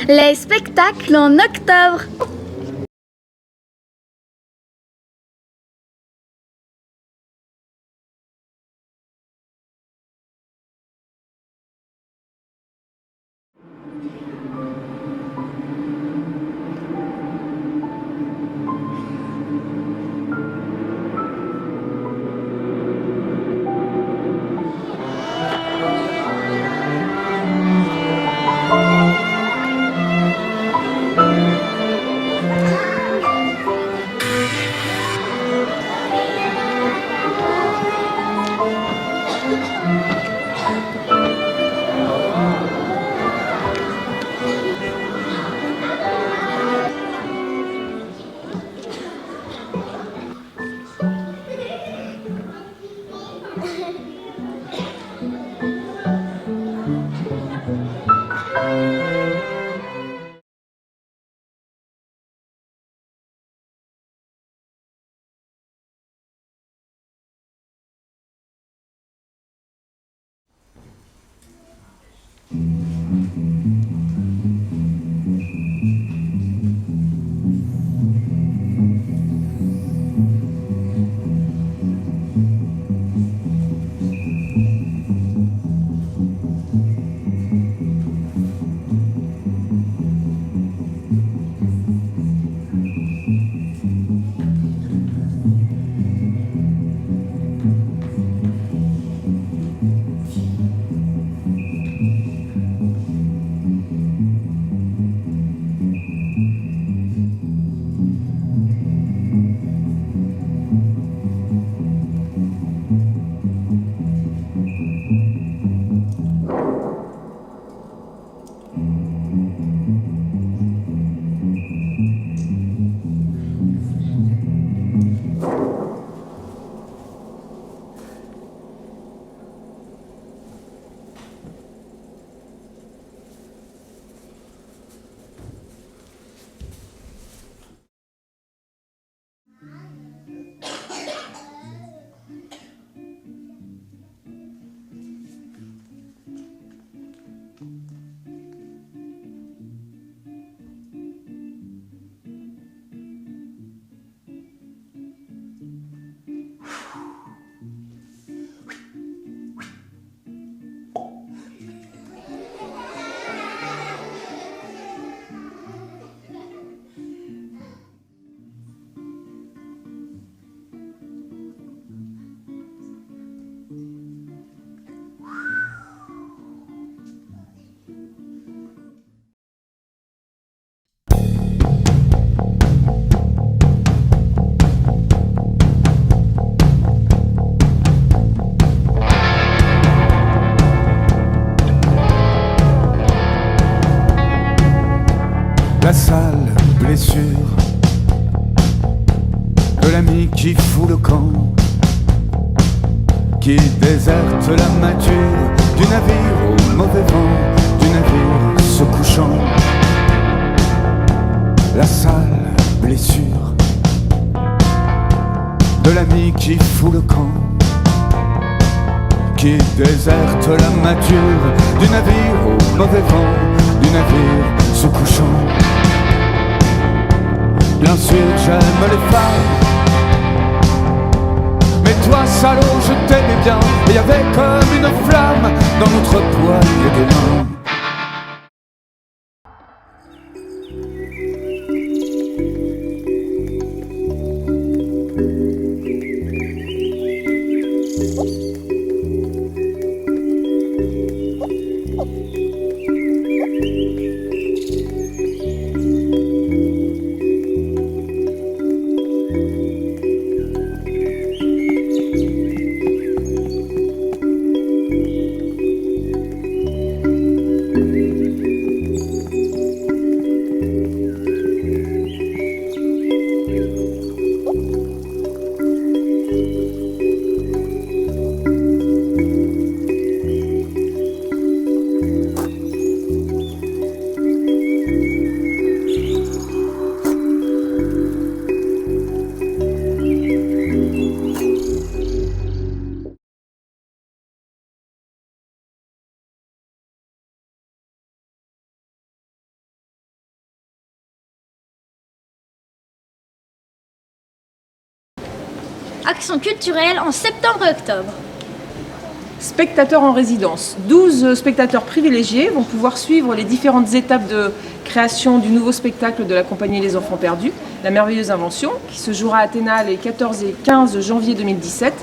Les spectacles en octobre. La sale blessure de l'ami qui fout le camp, qui déserte la mâture du navire au mauvais vent, du navire se couchant. La sale blessure de l'ami qui fout le camp, qui déserte la mâture du navire au mauvais vent, du navire se couchant. Bien sûr j'aime les femmes, mais toi salaud je t'aimais bien, et y avait comme une flamme dans notre poignée de main. Action culturelle en septembre et octobre. Spectateurs en résidence. 12 spectateurs privilégiés vont pouvoir suivre les différentes étapes de création du nouveau spectacle de la compagnie Les Enfants Perdus, La Merveilleuse Invention, qui se jouera à Athéna les 14 et 15 janvier 2017.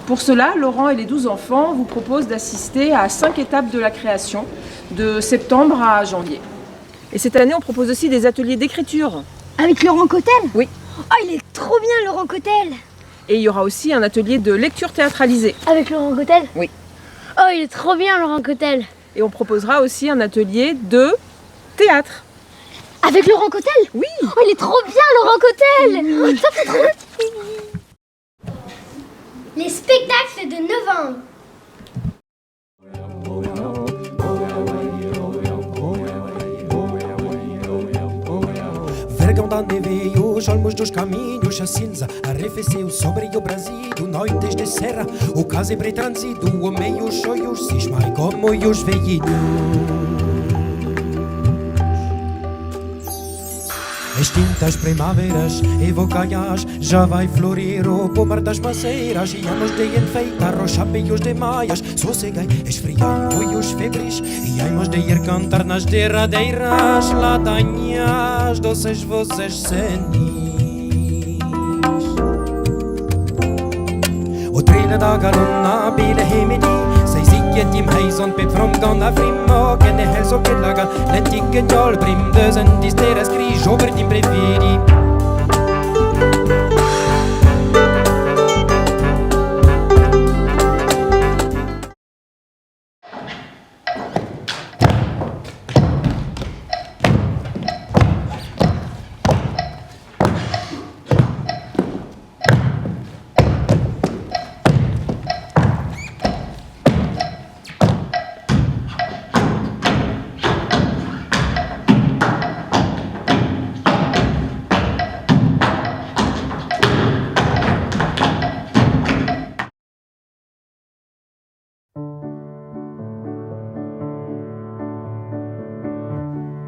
Pour cela, Laurent et les 12 enfants vous proposent d'assister à 5 étapes de la création, de septembre à janvier. Et cette année, on propose aussi des ateliers d'écriture. Avec Laurent Cotel? Oui. Oh, il est trop bien, Laurent Cotel! Et il y aura aussi un atelier de lecture théâtralisée. Avec Laurent Cotel? Oui. Oh, il est trop bien, Laurent Cotel! Et on proposera aussi un atelier de théâtre. Avec Laurent Cotel? Oui. Oh, il est trop bien, Laurent Cotel! Oh, ça fait trop... Les spectacles de novembre. Vergão da neve e os olmos dos caminhos a cinza arrefeceu sobre o Brasil noites de serra o case pretransido o meio sonhos cismai como os velhinhos extintas primaveras evocaias já vai florir o pomar das maceiras e anos de enfeitar os chapéus de maias sossegai, esfriai olhos febres e aimos de ir cantar nas derradeiras ladainhas doces vozes senis o trilha da galona bile hemedi Tim Heison pep from gonna frimmo che ne helso che laga lenticche jol brim dösen di stera skri jover din preferi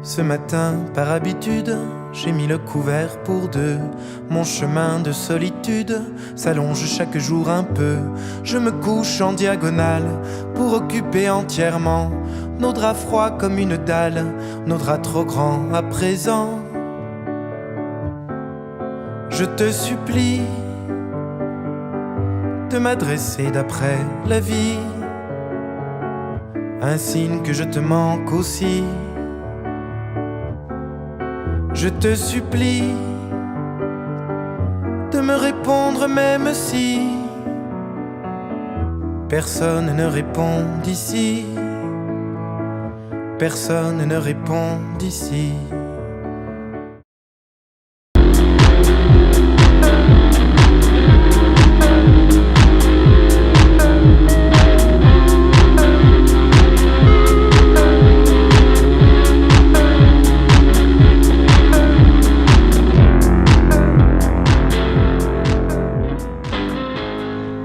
Ce matin, par habitude, j'ai mis le couvert pour deux. Mon chemin de solitude s'allonge chaque jour un peu. Je me couche en diagonale pour occuper entièrement nos draps froids comme une dalle, nos draps trop grands à présent. Je te supplie de m'adresser d'après la vie, un signe que je te manque aussi. Je te supplie de me répondre même si personne ne répond d'ici. Personne ne répond d'ici.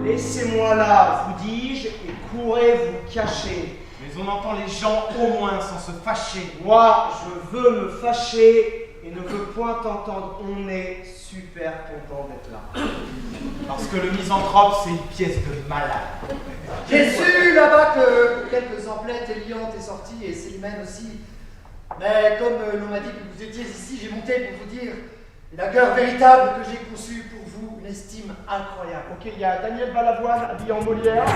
Laissez-moi là, vous dis-je, et courez vous cacher. Mais on entend les gens au moins sans se fâcher. Moi, je veux me fâcher et ne veux point t'entendre. On est super content d'être là. Parce que le misanthrope, c'est une pièce de malade. J'ai su là-bas que quelques emplettes liantes est sorti et Célimène aussi. Mais comme l'on m'a dit que vous étiez ici, j'ai monté pour vous dire la gueule véritable que j'ai conçue pour vous, une estime incroyable. Ok, il y a Daniel Balavoine habillé en Molière.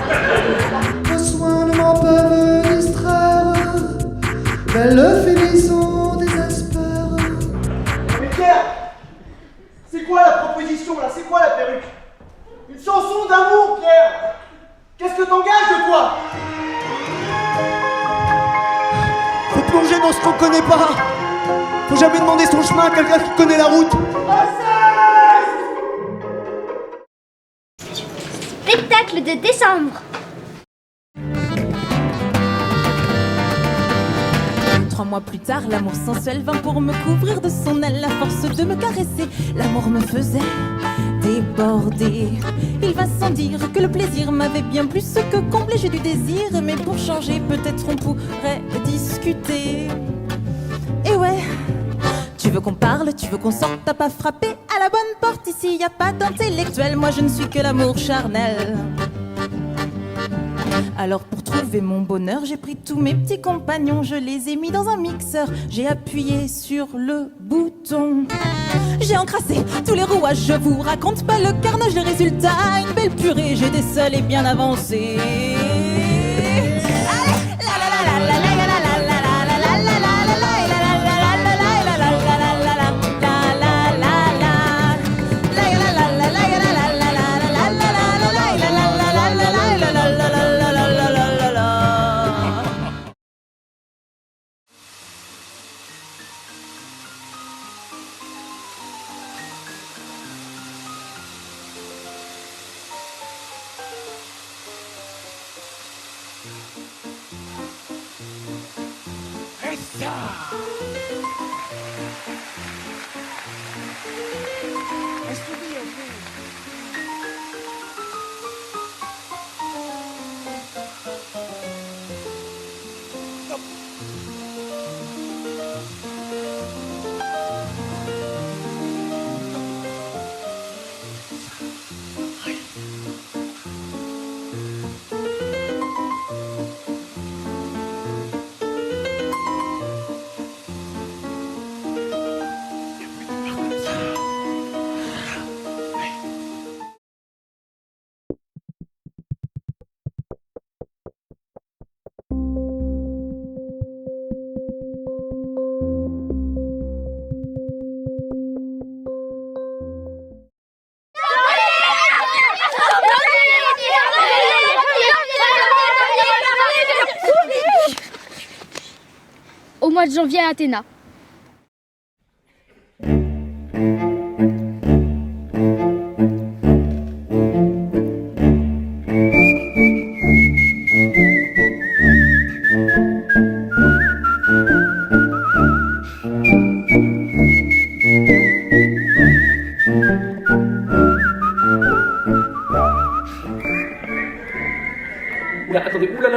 Vos soins ne m'en peuvent distraire, belle finition désespère. Mais Pierre, c'est quoi la proposition là? C'est quoi la perruque? Une chanson d'amour, Pierre. Qu'est-ce que t'engages de toi? Faut plonger dans ce qu'on connaît pas. Faut jamais demander son chemin à quelqu'un qui connaît la route. Spectacle de décembre. 3 mois plus tard, l'amour sensuel vint pour me couvrir de son aile. La force de me caresser, l'amour me faisait déborder. Il va sans dire que le plaisir m'avait bien plus que comblé. J'ai du désir, mais pour changer, peut-être on pourrait discuter. Et ouais, Tu veux qu'on parle, tu veux qu'on sorte, t'as pas frappé à la bonne porte. Ici y a pas d'intellectuel, moi je ne suis que l'amour charnel. Alors pour trouver mon bonheur, j'ai pris tous mes petits compagnons, je les ai mis dans un mixeur, j'ai appuyé sur le bouton. J'ai encrassé tous les rouages, je vous raconte pas le carnage, le résultat, une belle purée, j'ai décelé bien avancé. Au mois de janvier à Athéna. Oula, attendez, oula.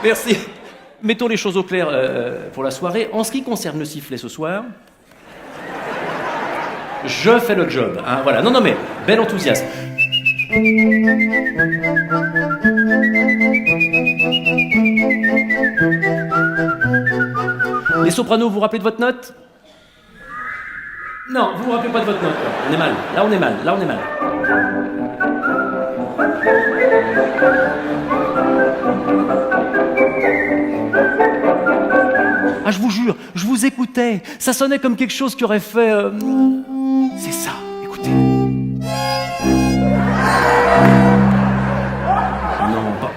Merci. Mettons les choses au clair pour la soirée. En ce qui concerne le sifflet ce soir, je fais le job. Hein, voilà. Non, mais bel enthousiasme. Les sopranos, vous vous rappelez de votre note? Non, vous vous rappelez pas de votre note. On est mal. Là, on est mal. Ah, je vous jure, je vous écoutais. Ça sonnait comme quelque chose qui aurait fait... C'est ça, écoutez. Non,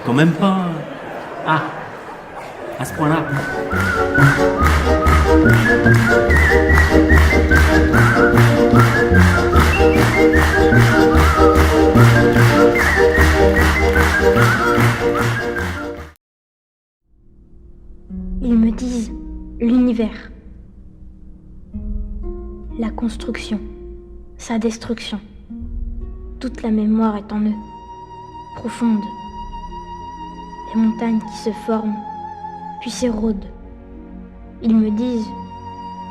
quand même pas. Ah, à ce point-là. Ils me disent l'univers, la construction, sa destruction. Toute la mémoire est en eux, profonde. Les montagnes qui se forment, puis s'érodent. Ils me disent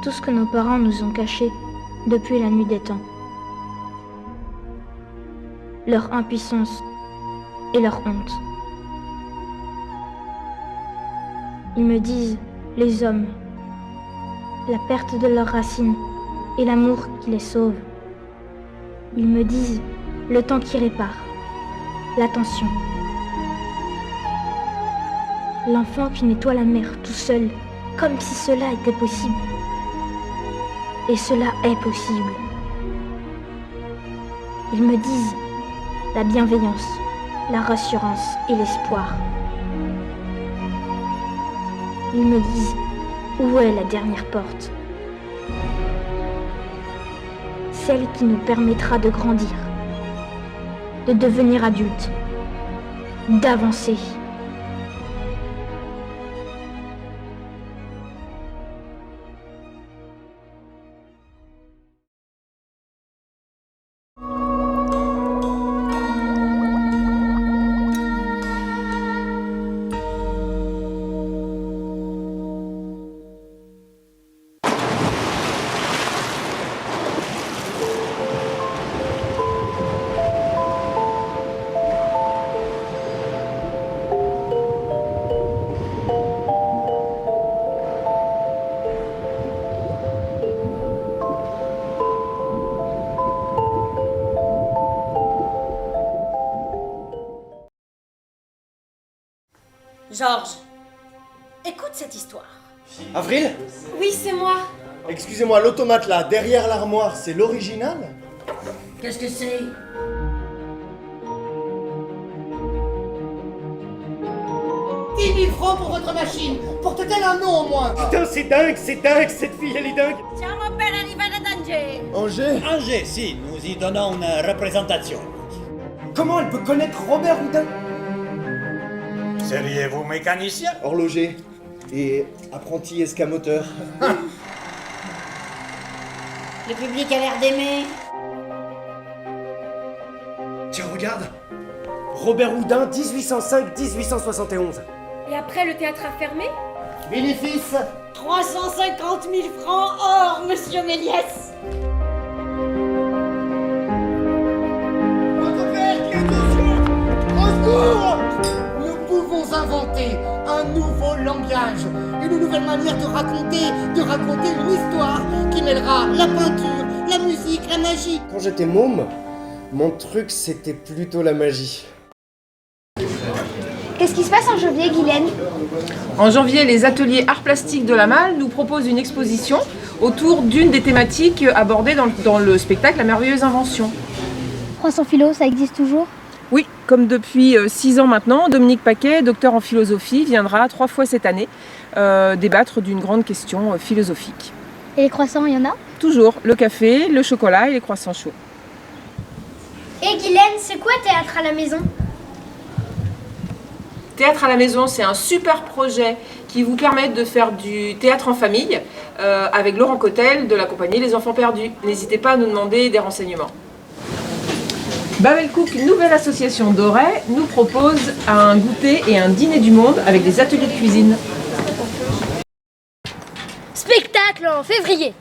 tout ce que nos parents nous ont caché depuis la nuit des temps. Leur impuissance et leur honte. Ils me disent les hommes, la perte de leurs racines et l'amour qui les sauve. Ils me disent le temps qui répare, l'attention. L'enfant qui nettoie la mer tout seul, comme si cela était possible. Et cela est possible. Ils me disent la bienveillance, la rassurance et l'espoir. Ils me disent où est la dernière porte, celle qui nous permettra de grandir, de devenir adultes, d'avancer. Georges, écoute cette histoire. Avril? Oui, c'est moi. Excusez-moi, l'automate là, derrière l'armoire, c'est l'original? Qu'est-ce que c'est? $10 000 pour votre machine. Porte-t-elle un nom au moins? Putain, c'est dingue, cette fille, elle est dingue. Siamo per arrivare ad Angers. Angers? Angers, si, nous y donnons une représentation. Comment elle peut connaître Robert Houdin? Seriez-vous mécanicien? Horloger et apprenti escamoteur. Le public a l'air d'aimer. Tiens, regarde. Robert Houdin, 1805-1871. Et après, le théâtre a fermé? Bénéfice 350 000 francs or, monsieur Méliès. Votre père qui est aux yeux! Au secours! Nous pouvons inventer un nouveau langage, une nouvelle manière de raconter une histoire qui mêlera la peinture, la musique, la magie. Quand j'étais môme, mon truc c'était plutôt la magie. Qu'est-ce qui se passe en janvier, Guylaine? En janvier, les ateliers Arts Plastiques de la Malle nous proposent une exposition autour d'une des thématiques abordées dans le spectacle La Merveilleuse Invention. France en philo, ça existe toujours? Oui, comme depuis 6 ans maintenant, Dominique Paquet, docteur en philosophie, viendra 3 fois cette année débattre d'une grande question philosophique. Et les croissants, il y en a? Toujours, le café, le chocolat et les croissants chauds. Et Guylaine, c'est quoi Théâtre à la maison? Théâtre à la maison, c'est un super projet qui vous permet de faire du théâtre en famille avec Laurent Cotel de la compagnie Les Enfants Perdus. N'hésitez pas à nous demander des renseignements. Babel Cook, une nouvelle association d'Auray, nous propose un goûter et un dîner du monde avec des ateliers de cuisine. Spectacle en février.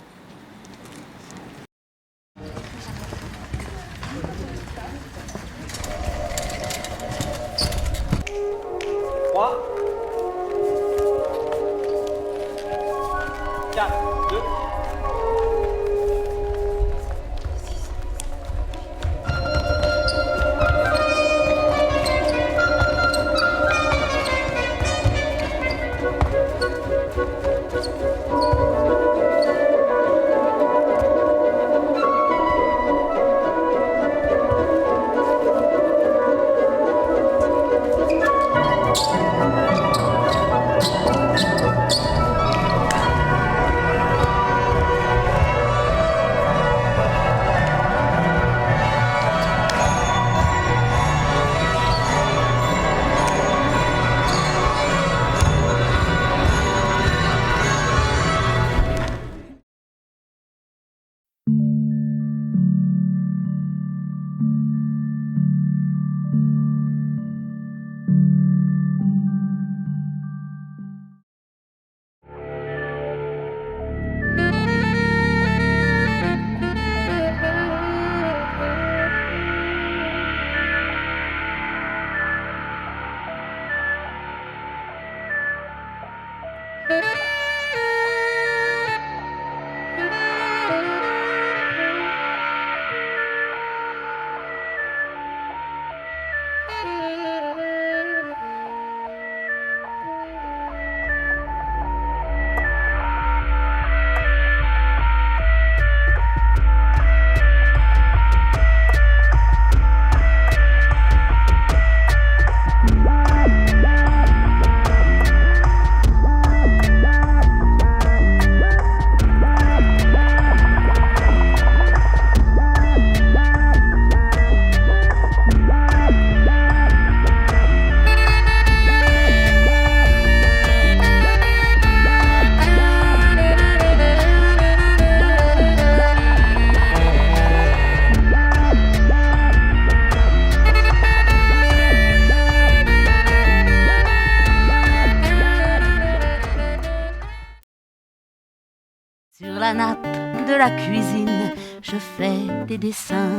Sur la nappe de la cuisine, je fais des dessins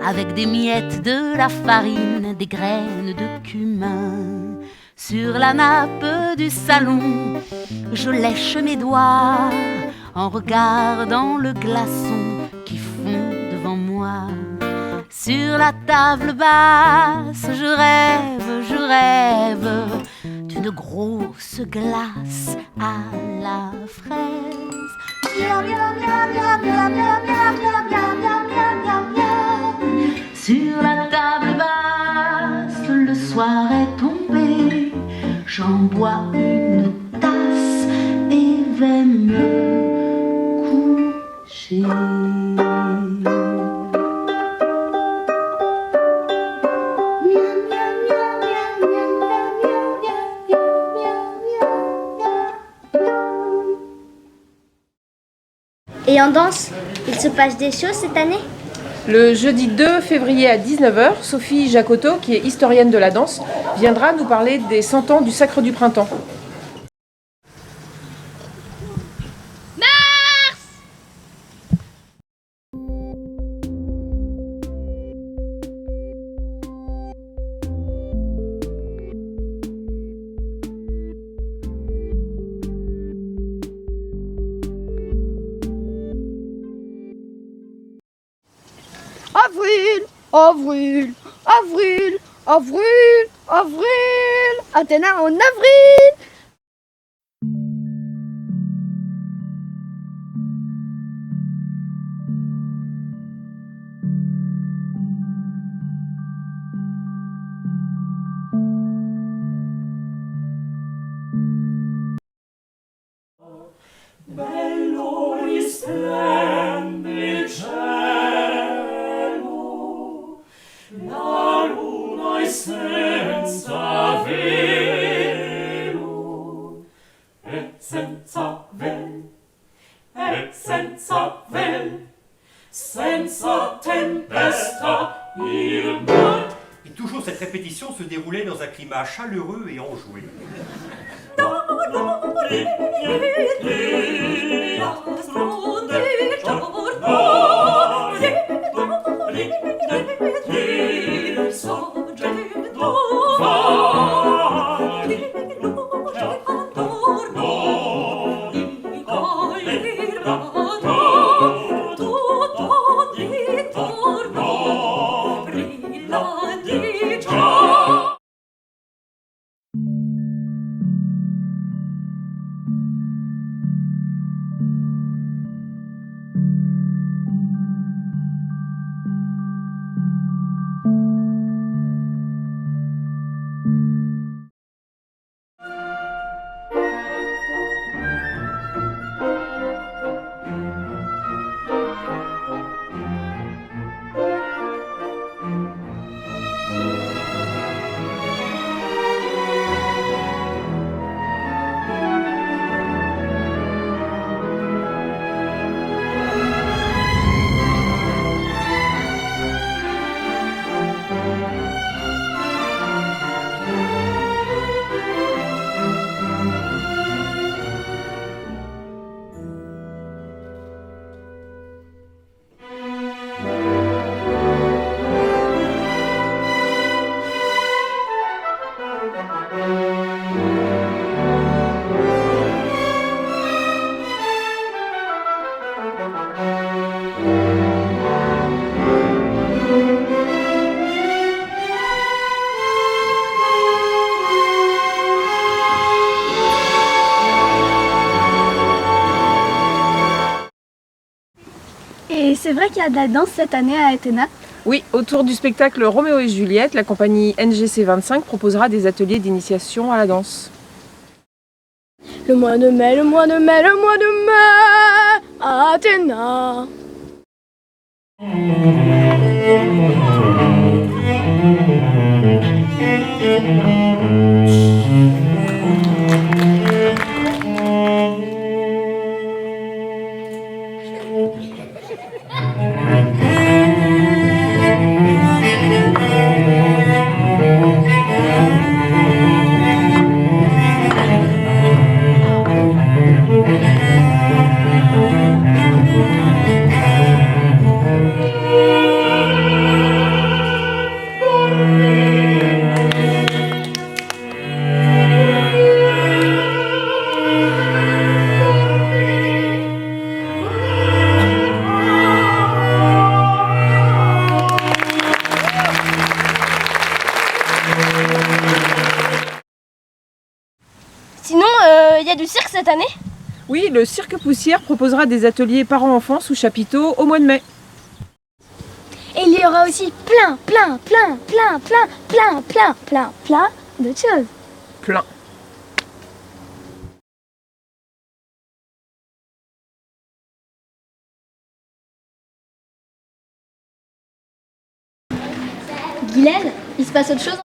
avec des miettes de la farine, des graines de cumin. Sur la nappe du salon, je lèche mes doigts en regardant le glaçon qui fond devant moi. Sur la table basse, je rêve d'une se glace à la fraise. Miam, miam, miam, miam, miam, miam, miam, miam, miam, miam, miam, miam. Sur la table basse, le soir est tombé. J'en bois une tasse et vais me coucher. Et en danse, il se passe des choses cette année? Le jeudi 2 février à 19h, Sophie Jacotot, qui est historienne de la danse, viendra nous parler des 100 ans du Sacre du Printemps. Avril, avril, avril, avril, avril, Athéna en avril. Bello risplende il cielo, la luna è senza velo, e senza vel, senza tempesta il mar. Et toujours cette répétition se déroulait dans un climat chaleureux et enjoué. Et c'est vrai qu'il y a de la danse cette année à Athéna? Oui, autour du spectacle Roméo et Juliette, la compagnie NGC 25 proposera des ateliers d'initiation à la danse. Le mois de mai, le mois de mai, le mois de mai à Athéna. Sinon, il y a du cirque cette année? Oui, le Cirque Poussière proposera des ateliers parents-enfants sous chapiteau au mois de mai. Et il y aura aussi plein d'autres choses. Plein. Guylaine, il se passe autre chose?